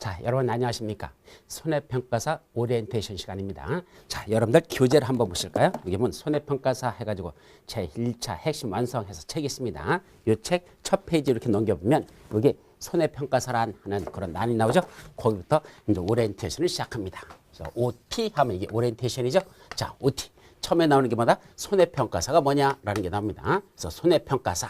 자, 여러분 안녕하십니까? 손해평가사 오리엔테이션 시간입니다. 자, 여러분들 교재를 한번 보실까요? 여기 보면 손해평가사 해가지고 제1차 핵심 완성해서 책이 있습니다. 이 책 첫 페이지 이렇게 넘겨보면 여기 손해평가사라는 그런 난이 나오죠? 거기부터 이제 오리엔테이션을 시작합니다. 그래서 OT 하면 이게 오리엔테이션이죠? 자, OT. 처음에 나오는 게 뭐다? 손해평가사가 뭐냐라는 게 나옵니다. 그래서 손해평가사.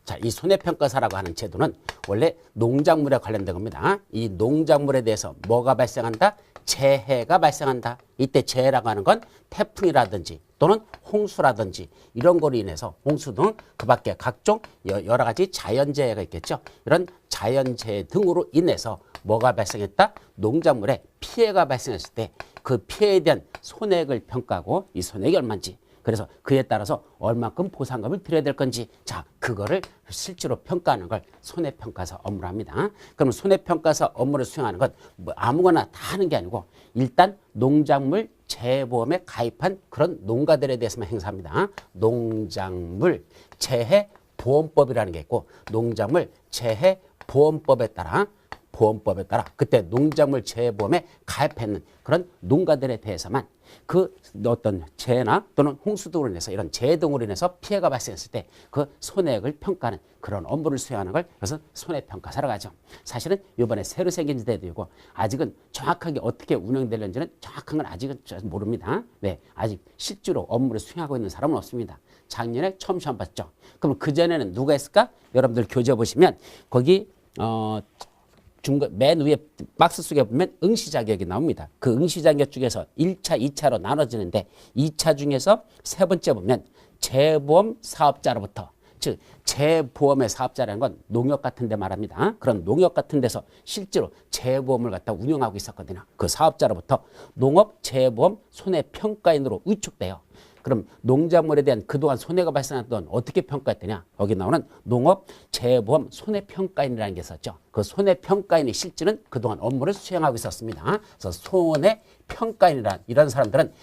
자, 이 손해평가사라고 하는 제도는 원래 농작물에 관련된 겁니다. 이 농작물에 대해서 뭐가 발생한다? 재해가 발생한다. 이때 재해라고 하는 건 태풍이라든지 또는 홍수라든지 이런 거로 인해서 홍수 등 그 밖에 각종 여러 가지 자연재해가 있겠죠. 이런 자연재해 등으로 인해서 뭐가 발생했다? 농작물에 피해가 발생했을 때 그 피해에 대한 손해액을 평가하고 이 손해액이 얼마인지 그래서 그에 따라서 얼마큼 보상금을 드려야 될 건지 자 그거를 실제로 평가하는 걸 손해평가사 업무로 합니다. 그럼 손해평가사 업무를 수행하는 건 뭐 아무거나 다 하는 게 아니고 일단 농작물 재해보험에 가입한 그런 농가들에 대해서만 행사합니다. 농작물 재해보험법이라는 게 있고 농작물 재해보험법에 따라 그때 농작물 재해보험에 가입했는 그런 농가들에 대해서만 그 어떤 재해나 또는 홍수 등으로 인해서 이런 재해 등으로 인해서 피해가 발생했을 때 그 손해액을 평가하는 그런 업무를 수행하는 걸 그래서 손해평가사라고 하죠. 사실은 이번에 새로 생긴 제도이고 아직은 정확하게 어떻게 운영되는지는 정확한 건 아직은 모릅니다. 왜? 아직 실제로 업무를 수행하고 있는 사람은 없습니다. 작년에 처음 시험 봤죠. 그럼 그전에는 누가 했을까? 여러분들 교재 보시면 거기 맨 위에 박스 속에 보면 응시자격이 나옵니다. 그 응시자격 중에서 1차, 2차로 나눠지는데 2차 중에서 세 번째 보면 재보험 사업자로부터 즉 재보험의 사업자라는 건 농협 같은 데 말합니다. 그런 농협 같은 데서 실제로 재보험을 갖다 운영하고 있었거든요. 그 사업자로부터 농업 재보험 손해평가인으로 위촉돼요. 그럼 농작물에 대한 그동안 손해가 발생한 돈 어떻게 평가했더냐? 여기 나오는 농업 재보험 손해평가인이라는 게 있었죠. 그 손해평가인의 실질은 그동안 업무를 수행하고 있었습니다. 그래서 손해평가인이란 이런 사람들은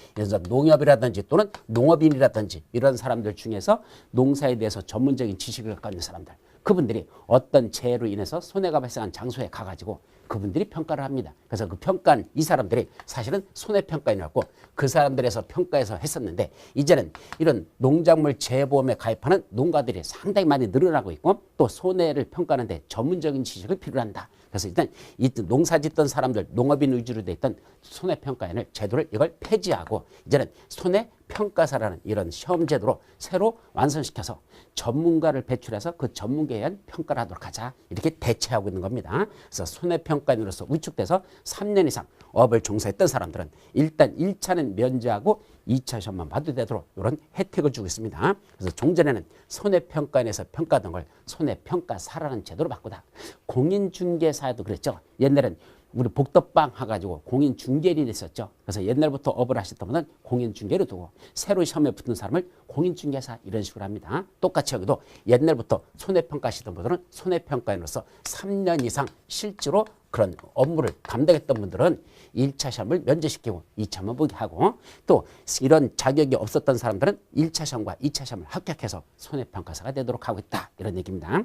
농협이라든지 또는 농업인이라든지 이런 사람들 중에서 농사에 대해서 전문적인 지식을 갖고 있는 사람들 그분들이 어떤 재해로 인해서 손해가 발생한 장소에 가가지고 그분들이 평가를 합니다. 그래서 그 평가는 이 사람들이 사실은 손해평가인이었고 그 사람들에서 평가해서 했었는데 이제는 이런 농작물 재보험에 가입하는 농가들이 상당히 많이 늘어나고 있고 또 손해를 평가하는데 전문적인 지식을 필요로 한다. 그래서 일단 이 농사 짓던 사람들 농업인 위주로 돼 있던 손해평가인을 제도를 이걸 폐지하고 이제는 손해평가사라는 이런 시험 제도로 새로 완성시켜서 전문가를 배출해서 그 전문가에 의한 평가를 하도록 하자 이렇게 대체하고 있는 겁니다. 그래서 손해평가인으로서 위축돼서 3년 이상 업을 종사했던 사람들은 일단 1차는 면제하고 2차 시험만 봐도 되도록 이런 혜택을 주고 있습니다. 그래서 종전에는 손해평가인에서 평가하던 걸 손해평가사라는 제도로 바꾸다. 공인중개사에도 그랬죠. 옛날엔 우리 복덕방 해가지고 공인중개인이 있었죠. 그래서 옛날부터 업을 하셨던 분은 공인중개를 두고 새로 시험에 붙는 사람을 공인중개사 이런 식으로 합니다. 똑같이 여기도 옛날부터 손해평가 하시던 분들은 손해평가인으로서 3년 이상 실제로 그런 업무를 감당했던 분들은 1차 시험을 면제시키고 2차만 보게 하고 또 이런 자격이 없었던 사람들은 1차 시험과 2차 시험을 합격해서 손해평가사가 되도록 하고 있다. 이런 얘기입니다.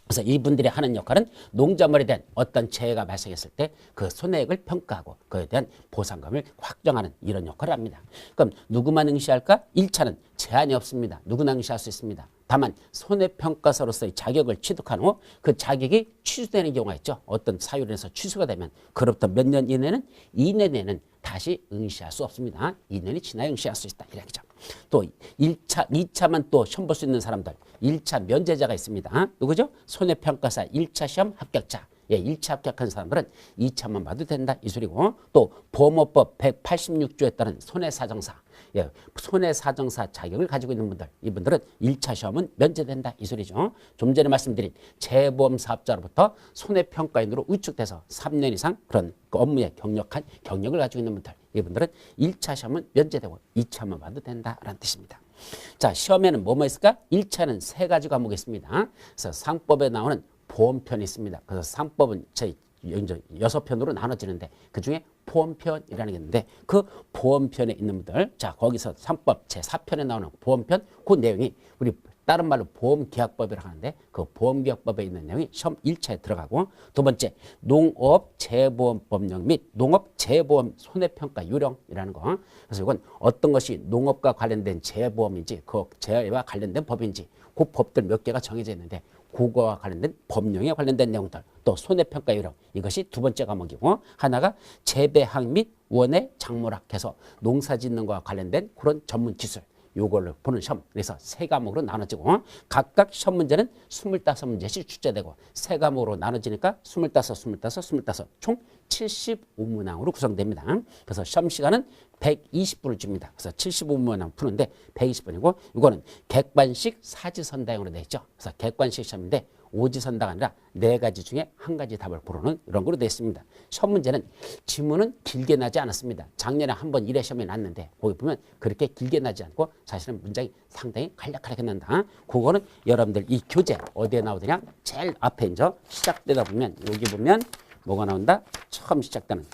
그래서 이분들이 하는 역할은 농작물에 대한 어떤 재해가 발생했을 때 그 손해액을 평가하고 그에 대한 보상금을 확정하는 이런 역할을 합니다. 그럼 누구만 응시할까? 1차는 제한이 없습니다. 누구나 응시할 수 있습니다. 다만 손해평가사로서의 자격을 취득한 후 그 자격이 취소되는 경우가 있죠. 어떤 사유로 인해서 취소가 되면 그로부터 몇 년 이내는 2년 내는 다시 응시할 수 없습니다. 2년이 지나야 응시할 수 있다. 이렇게죠. 또 1차, 2차만 또 시험 볼 수 있는 사람들 1차 면제자가 있습니다. 누구죠? 손해평가사 1차 시험 합격자. 예, 1차 합격한 사람들은 2차만 봐도 된다. 이 소리고 또 보험업법 186조에 따른 손해사정사. 예, 손해사정사 자격을 가지고 있는 분들 이분들은 1차 시험은 면제된다. 이 소리죠. 좀 전에 말씀드린 재보험 사업자로부터 손해평가인으로 위축돼서 3년 이상 그런 업무에 경력을 가지고 있는 분들 이분들은 1차 시험은 면제되고 2차만 봐도 된다라는 뜻입니다. 자, 시험에는 뭐뭐 있을까? 1차는 3가지 과목이 있습니다. 그래서 상법에 나오는 보험편이 있습니다. 그래서 상법은 저희 6편으로 나눠지는데 그중에 보험편이라는 게 있는데 그 보험편에 있는 분들 자 거기서 상법 제4편에 나오는 보험편 그 내용이 우리 다른 말로 보험계약법이라고 하는데 그 보험계약법에 있는 내용이 시험 1차에 들어가고 두 번째 농업재보험법령 및 농업재보험 손해평가 요령이라는 거. 그래서 이건 어떤 것이 농업과 관련된 재보험인지 그 재와 관련된 법인지 그 법들 몇 개가 정해져 있는데 그거와 관련된 법령에 관련된 내용들 또 손해평가 요령 이것이 두 번째 과목이고 하나가 재배학 및 원예 작물학 해서 농사짓는 것과 관련된 그런 전문 기술 요걸로 보는 시험. 그래서 세 과목으로 나눠지고 각각 시험 문제는 25문제씩 출제되고 세 과목으로 나눠지니까 25, 총 75문항으로 구성됩니다. 그래서 시험 시간은 120분을 줍니다. 그래서 75문항 푸는데 120분이고 이거는 객관식 사지선다형으로 되어 있죠. 그래서 객관식 시험인데 오지선다가 아니라 네 가지 중에 한 가지 답을 고르는 이런 거로 되어 있습니다. 시험 문제는 지문은 길게 나지 않았습니다. 작년에 한번 1회 시험이 났는데 거기 보면 그렇게 길게 나지 않고 사실은 문장이 상당히 간략하게 난다. 그거는 여러분들 이 교재 어디에 나오더냐? 제일 앞에 이제 시작되다 보면 여기 보면 뭐가 나온다? 처음 시작되는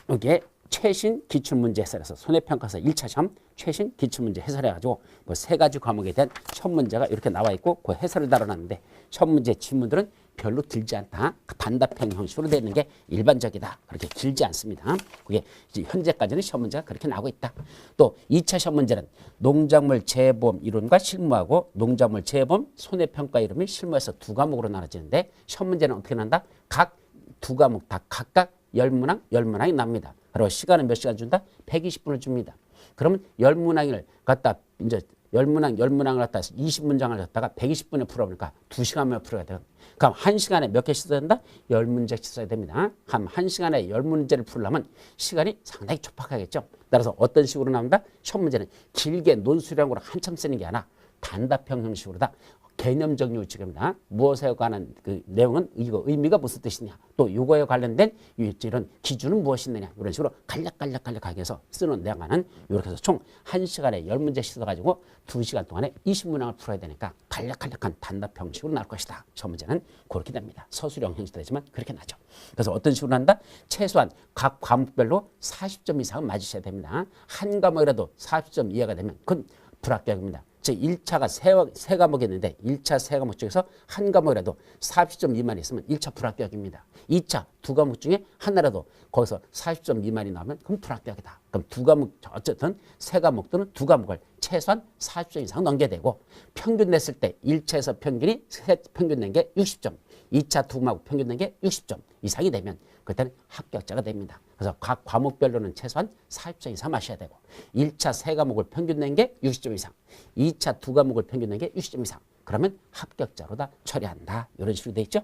여기에 최신 기출문제 해설에서 손해평가사 1차 시험 최신 기출문제 해설해가지고 뭐 세 가지 과목에 대한 시험 문제가 이렇게 나와 있고 그 해설을 달아놨는데 시험 문제 지문들은 별로 길지 않다. 단답형 형식으로 되는 게 일반적이다. 그렇게 길지 않습니다. 그게 이제 현재까지는 시험 문제가 그렇게 나오고 있다. 또 2차 시험 문제는 농작물 재보험 이론과 실무하고 농작물 재보험 손해평가 이론이 실무에서 두 과목으로 나눠지는데 시험 문제는 어떻게 난다? 각 두 과목 다 각각 10문항이 납니다. 그리고 시간은 몇 시간 준다? 120분을 줍니다. 그러면 10문항을 갖다 이제 10문항을 갖다 20문장을 갖다가 120분에 풀어보니까 2시간만 풀어야 돼요. 그럼 1시간에 몇 개씩 써야 된다? 10문제씩 써야 됩니다. 그럼 1시간에 10문제를 풀려면 시간이 상당히 촉박하겠죠. 따라서 어떤 식으로 나온다? 시험 문제는 길게 논술형으로 한참 쓰는 게 아니라 단답형 형식으로다. 개념적 요지입니다. 무엇에 관한 그 내용은 이거 의미가 무슨 뜻이냐 또 이거에 관련된 이런 기준은 무엇이 있느냐 이런 식으로 간략하게 해서 쓰는 내용은 이렇게 해서 총 1시간에 10문제씩 써가지고 2시간 동안에 20문항을 풀어야 되니까 간략한 단답 형식으로 나올 것이다. 저 문제는 그렇게 됩니다. 서술형 형식도 되지만 그렇게 나죠. 그래서 어떤 식으로 난다? 최소한 각 과목별로 40점 이상은 맞으셔야 됩니다. 한 과목이라도 40점 이하가 되면 그건 불합격입니다. 즉 1차가 세 과목이었는데 1차 세 과목 중에서 한 과목이라도 40점 미만이 있으면 1차 불합격입니다. 2차 두 과목 중에 하나라도 거기서 40점 미만이 나오면 그럼 불합격이다. 그럼 두 과목 어쨌든 세 과목들은 두 과목을 최소한 40점 이상 넘겨야 되고 평균 냈을 때 1차에서 평균 낸 게 60점 2차 두 과목 평균 낸 게 60점 이상이 되면 그때는 합격자가 됩니다. 그래서 각 과목별로는 최소한 40점 이상 마셔야 되고 1차 세 과목을 평균 낸 게 60점 이상 2차 두 과목을 평균 낸 게 60점 이상 그러면 합격자로 다 처리한다. 이런 식으로 돼 있죠.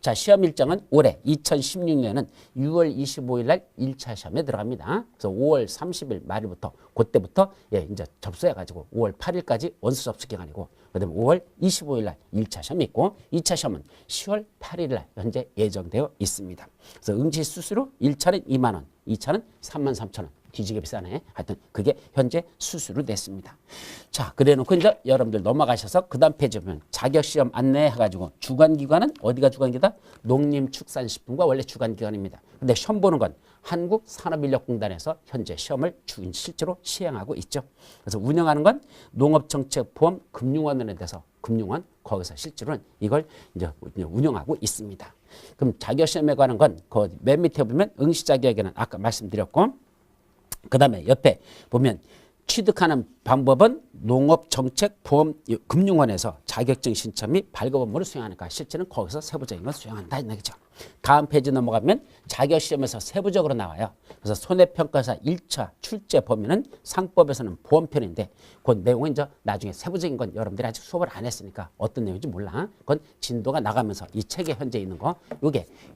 자, 시험 일정은 올해 2016년은 6월 25일 날 1차 시험에 들어갑니다. 그래서 5월 30일 말일부터 그때부터 이제 접수해가지고 5월 8일까지 원서 접수 기간이고 그다음에 5월 25일 날 1차 시험이 있고 2차 시험은 10월 8일 날 현재 예정되어 있습니다. 그래서 응시 수수료 1차는 2만 원, 2차는 33,000원. 뒤지게 비싸네. 하여튼 그게 현재 수수료 냈습니다. 자, 그래 놓고 이제 여러분들 넘어가셔서 그 다음 페이지 보면 자격시험 안내해가지고 주관기관은 어디가 주관기다? 농림축산식품과 원래 주관기관입니다. 근데 시험 보는 건 한국산업인력공단에서 현재 시험을 실제로 시행하고 있죠. 그래서 운영하는 건 농업정책보험금융원에 대해서 금융원 거기서 실제로는 이걸 이제 운영하고 있습니다. 그럼 자격시험에 관한 건 그 맨 밑에 보면 응시자격에는 아까 말씀드렸고 그 다음에 옆에 보면 취득하는 방법은 농업정책보험금융원에서 자격증 신청 및 발급 업무를 수행하니까 실제는 거기서 세부적인 걸 수행한다. 이거죠. 다음 페이지 넘어가면 자격시험에서 세부적으로 나와요. 그래서 손해평가사 1차 출제 범위는 상법에서는 보험편인데 그 내용은 이제 나중에 세부적인 건 여러분들이 아직 수업을 안 했으니까 어떤 내용인지 몰라. 그건 진도가 나가면서 이 책에 현재 있는 거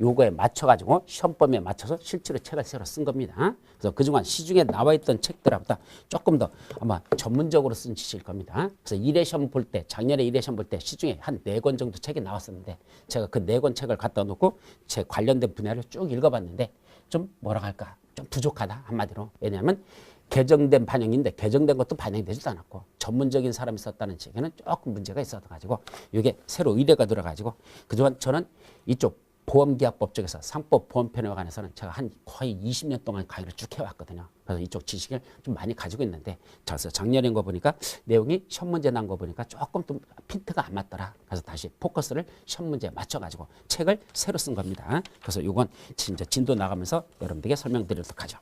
요거에 맞춰가지고 시험 범위에 맞춰서 실제로 책을 새로 쓴 겁니다. 그래서 그동안 시중에 나와 있던 책들보다 조금 더 아마 전문적으로 쓴 지식일 겁니다. 그래서 1회 시험 볼 때 작년에 1회 시험 볼 때 시중에 한 4권 정도 책이 나왔었는데 제가 그 4권 책을 갖다 놓고 제 관련된 분야를 쭉 읽어봤는데 좀 뭐라 할까 좀 부족하다 한마디로. 왜냐하면 개정된 반영인데 개정된 것도 반영되지도 않았고 전문적인 사람이 썼다는 책에는 조금 문제가 있어가지고 이게 새로 의뢰가 들어가지고 그동안 저는 이쪽 보험계약법 쪽에서 상법 보험편에 관해서는 제가 한 거의 20년 동안 강의를 쭉 해왔거든요. 그래서 이쪽 지식을 좀 많이 가지고 있는데 그래서 작년인 거 보니까 내용이 시험 문제 난 거 보니까 조금 좀 핀트가 안 맞더라. 그래서 다시 포커스를 시험 문제에 맞춰가지고 책을 새로 쓴 겁니다. 그래서 이건 진짜 진도 나가면서 여러분들에게 설명드리도록 하죠.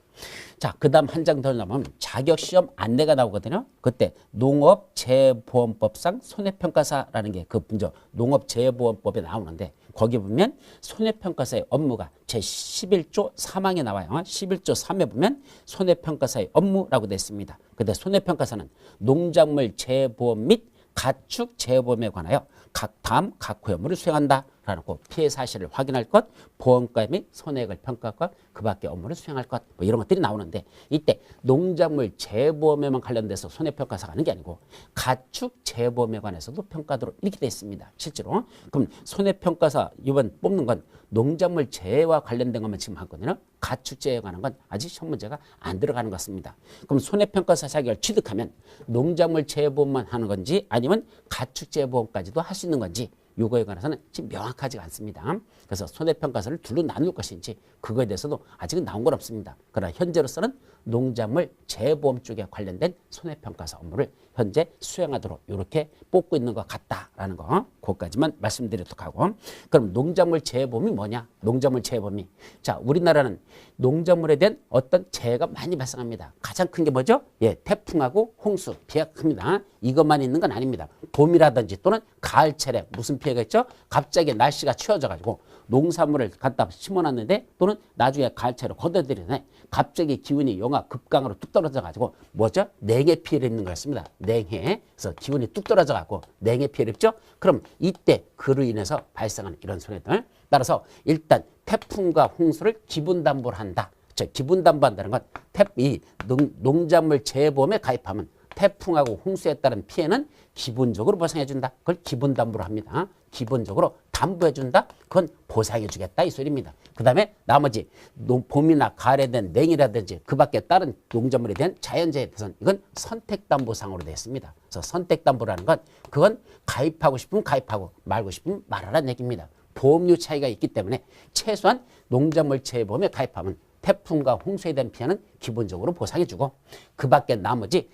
자, 그 다음 한 장 더 나오면 자격시험 안내가 나오거든요. 그때 농업재보험법상 손해평가사라는 게 그 문제 농업재보험법에 나오는데 거기 보면 손해평가사의 업무가 제11조 3항에 나와요. 11조 3에 보면 손해평가사의 업무라고 되어 있습니다. 근데 손해평가사는 농작물 재보험 및 가축 재보험에 관하여 다음 각 업무를 수행한다라는 거 피해 사실을 확인할 것, 보험가 및 손해액을 평가할 것, 그 밖의 업무를 수행할 것, 뭐 이런 것들이 나오는데 이때 농작물 재보험에만 관련돼서 손해평가사가 하는 게 아니고 가축 재보험에 관해서도 평가도록 이렇게 되어 있습니다. 실제로. 그럼 손해평가사 이번 뽑는 건 농작물 재해와 관련된 것만 지금 하거든요. 가축 재해에 관한 건 아직 시험 문제가 안 들어가는 것 같습니다. 그럼 손해평가사 자격을 취득하면 농작물 재보험만 하는 건지 아니면 가축 재보험까지도 할 수 있는 건지 요거에 관해서는 지금 명확하지가 않습니다. 그래서 손해평가사를 둘로 나눌 것인지 그거에 대해서도 아직은 나온 건 없습니다. 그러나 현재로서는 농작물 재보험 쪽에 관련된 손해평가사 업무를 현재 수행하도록 이렇게 뽑고 있는 것 같다라는 거 그것까지만 말씀드리도록 하고 그럼 농작물 재보험이 뭐냐? 농작물 재보험이 자 우리나라는 농작물에 대한 어떤 재해가 많이 발생합니다. 가장 큰 게 뭐죠? 예, 태풍하고 홍수 피해가 큽니다. 이것만 있는 건 아닙니다. 봄이라든지 또는 가을철에 무슨 피해가 있죠? 갑자기 날씨가 추워져 가지고 농산물을 갖다 심어놨는데 또는 나중에 가을철에 걷어들이네 갑자기 기온이 영하 급강으로 뚝 떨어져 가지고 뭐죠? 냉해 피해를 입는 거였습니다. 냉해. 그래서 기온이 뚝 떨어져 가지고 냉해 피해를 입죠. 그럼 이때 그로 인해서 발생하는 이런 손해들 따라서 일단 태풍과 홍수를 기분담보를 한다. 기분담보한다는 건 이 농작물 재보험에 가입하면 태풍하고 홍수에 따른 피해는 기본적으로 보상해준다. 그걸 기본담보로 합니다. 기본적으로 담보해준다. 그건 보상해주겠다 이 소리입니다. 그 다음에 나머지 봄이나 가을에 대한 냉이라든지 그 밖에 다른 농작물에 대한 자연재해에 대해서는 이건 선택담보상으로 되어 있습니다. 그래서 선택담보라는 건 그건 가입하고 싶으면 가입하고 말고 싶으면 말하라는 얘기입니다. 보험료 차이가 있기 때문에 최소한 농작물 재보험에 가입하면 태풍과 홍수에 대한 피해는 기본적으로 보상해주고 그 밖에 나머지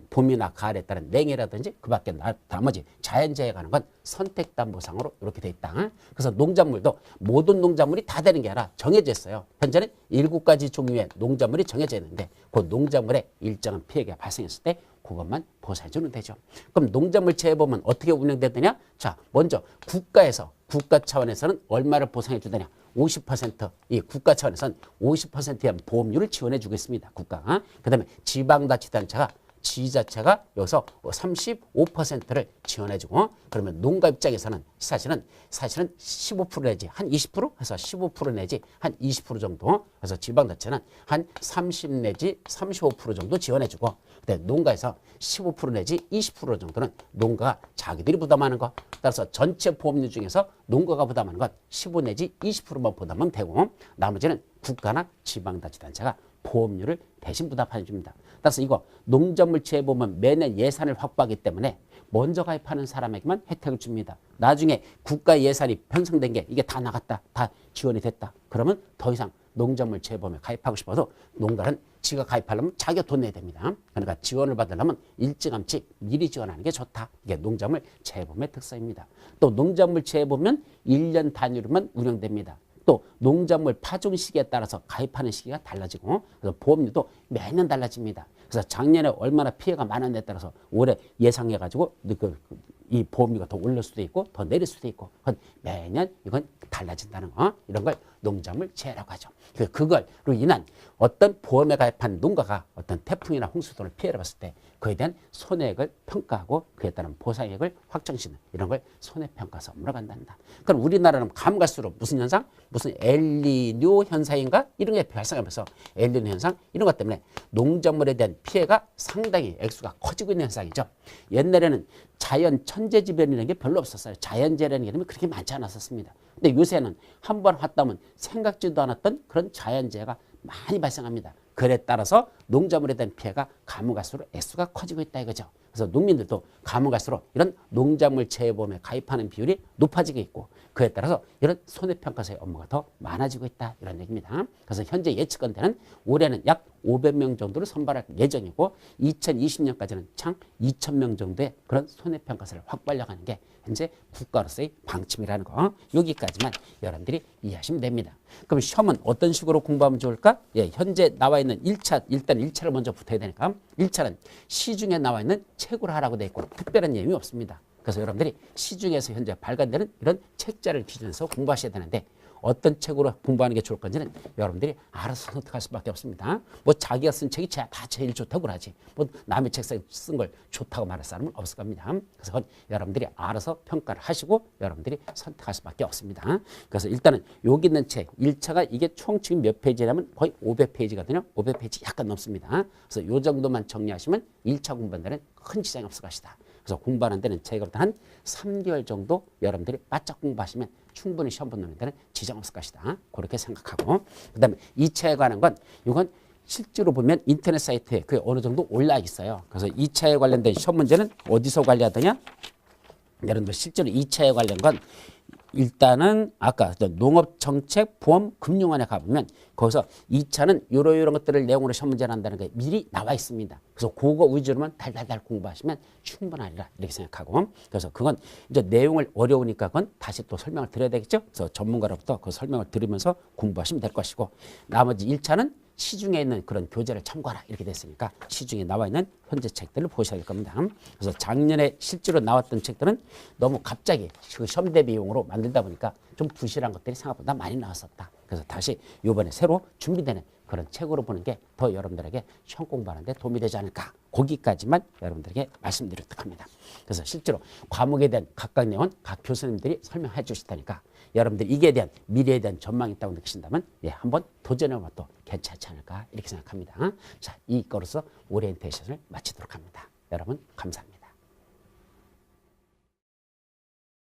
봄이나 가을에 따른 냉해라든지 그 밖에 나머지 자연재해에 관한 건 선택담보상으로 이렇게 돼 있다. 그래서 농작물도 모든 농작물이 다 되는 게 아니라 정해져 있어요. 현재는 7가지 종류의 농작물이 정해져 있는데 그 농작물에 일정한 피해가 발생했을 때 그것만 보상해주면 되죠. 그럼 농작물 재보험은 어떻게 운영되느냐? 자, 먼저 국가 차원에서는 얼마를 보상해 주느냐? 50% 이 국가 차원에서는 50%에 대한 보험료를 지원해 주겠습니다. 국가가. 그다음에 지자체가 여기서 35%를 지원해 주고 그러면 농가 입장에서는 사실은 15% 내지 한 20% 해서 15% 내지 한 20% 정도 그래서 지방자체는 한 30 내지 35% 정도 지원해 주고 근데 농가에서 15% 내지 20% 정도는 농가가 자기들이 부담하는 거 따라서 전체 보험료 중에서 농가가 부담하는 건 15 내지 20%만 부담하면 되고 나머지는 국가나 지방자치단체가 보험료를 대신 부담해 줍니다. 따라서 이거 농작물 재보험은 매년 예산을 확보하기 때문에 먼저 가입하는 사람에게만 혜택을 줍니다. 나중에 국가 예산이 편성된 게 이게 다 나갔다, 다 지원이 됐다. 그러면 더 이상 농작물 재보험에 가입하고 싶어도 농가는 지가 가입하려면 자기가 돈 내야 됩니다. 그러니까 지원을 받으려면 일찌감치 미리 지원하는 게 좋다. 이게 농작물 재보험의 특성입니다. 또 농작물 재보험은 1년 단위로만 운영됩니다. 또 농작물 파종 시기에 따라서 가입하는 시기가 달라지고 그래서 보험료도 매년 달라집니다. 그래서 작년에 얼마나 피해가 많았냐에 따라서 올해 예상해가지고 이 보험료가 더 올릴 수도 있고 더 내릴 수도 있고 매년 이건 달라진다는 거 이런 걸 농작물 재해라고 하죠. 그걸로 인한 어떤 보험에 가입한 농가가 어떤 태풍이나 홍수 등을 피해를 봤을 때 그에 대한 손해액을 평가하고 그에 따른 보상액을 확정짓는 이런 걸 손해평가사 업무라고 한다. 그럼 우리나라는 가면 갈수록 무슨 현상? 무슨 엘니뇨 현상인가? 이런 게 발생하면서 엘니뇨 현상 이런 것 때문에 농작물에 대한 피해가 상당히 액수가 커지고 있는 현상이죠. 옛날에는 자연 천재지변이라는 게 별로 없었어요. 자연재해라는 개념이 그렇게 많지 않았었습니다. 근데 요새는 한 번 왔다면 생각지도 않았던 그런 자연재해가 많이 발생합니다. 그에 따라서 농작물에 대한 피해가 가면 갈수록 액수가 커지고 있다 이거죠. 그래서 농민들도 가면 갈수록 이런 농작물 재해보험에 가입하는 비율이 높아지고 있고 그에 따라서 이런 손해평가서의 업무가 더 많아지고 있다 이런 얘기입니다. 그래서 현재 예측건대는 올해는 약 500명 정도를 선발할 예정이고 2020년까지는 장 2,000명 정도의 그런 손해평가서를 확보하려고 하는 게 현재 국가로서의 방침이라는 거 여기까지만 여러분들이 이해하시면 됩니다. 그럼 시험은 어떤 식으로 공부하면 좋을까? 예, 현재 나와 있는 1차 일단 1차를 먼저 붙어야 되니까 1차는 시중에 나와 있는 책으로 하라고 되어 있고 특별한 내용이 없습니다. 그래서 여러분들이 시중에서 현재 발간되는 이런 책자를 기준해서 공부하셔야 되는데 어떤 책으로 공부하는 게 좋을 건지는 여러분들이 알아서 선택할 수밖에 없습니다. 뭐 자기가 쓴 책이 다 제일 좋다고 그러지. 뭐 남의 책 쓴 걸 좋다고 말할 사람은 없을 겁니다. 그래서 그건 여러분들이 알아서 평가를 하시고 여러분들이 선택할 수밖에 없습니다. 그래서 일단은 여기 있는 책 1차가 이게 총 지금 몇 페이지냐면 거의 500페이지거든요. 500페이지 약간 넘습니다. 그래서 요 정도만 정리하시면 1차 공부하는 데는 큰 지장이 없을 것이다. 그래서 공부하는 데는 제가 볼 때 한 3개월 정도 여러분들이 바짝 공부하시면 충분히 시험 보는 데는 지장 없을 것이다. 그렇게 생각하고 그다음에 2차에 관한 건 이건 실제로 보면 인터넷 사이트에 그게 어느 정도 올라 있어요. 그래서 2차에 관련된 시험 문제는 어디서 관리하더냐? 여러분들 실제로 2차에 관련 건 일단은 아까 농업정책 보험금융원에 가보면 거기서 2차는 이런 것들을 내용으로 시험 문제를 한다는 게 미리 나와 있습니다. 그래서 그거 위주로만 달달달 공부하시면 충분하리라 이렇게 생각하고 그래서 그건 이제 내용을 어려우니까 그건 다시 또 설명을 드려야 되겠죠. 그래서 전문가로부터 그 설명을 들으면서 공부하시면 될 것이고 나머지 1차는 시중에 있는 그런 교재를 참고하라 이렇게 됐으니까 시중에 나와 있는 현재 책들을 보셔야 될 겁니다. 그래서 작년에 실제로 나왔던 책들은 너무 갑자기 그 시험 대비용으로 만들다 보니까 좀 부실한 것들이 생각보다 많이 나왔었다. 그래서 다시 이번에 새로 준비되는 그런 책으로 보는 게 더 여러분들에게 시험 공부하는 데 도움이 되지 않을까. 거기까지만 여러분들에게 말씀드리도록 합니다. 그래서 실제로 과목에 대한 각각 내용은 각 교수님들이 설명해 주실 테니까 여러분들 이게 대한 미래에 대한 전망이 있다고 느끼신다면 예, 한번 도전해보면 또 괜찮지 않을까 이렇게 생각합니다. 자, 이거로서 오리엔테이션을 마치도록 합니다. 여러분 감사합니다.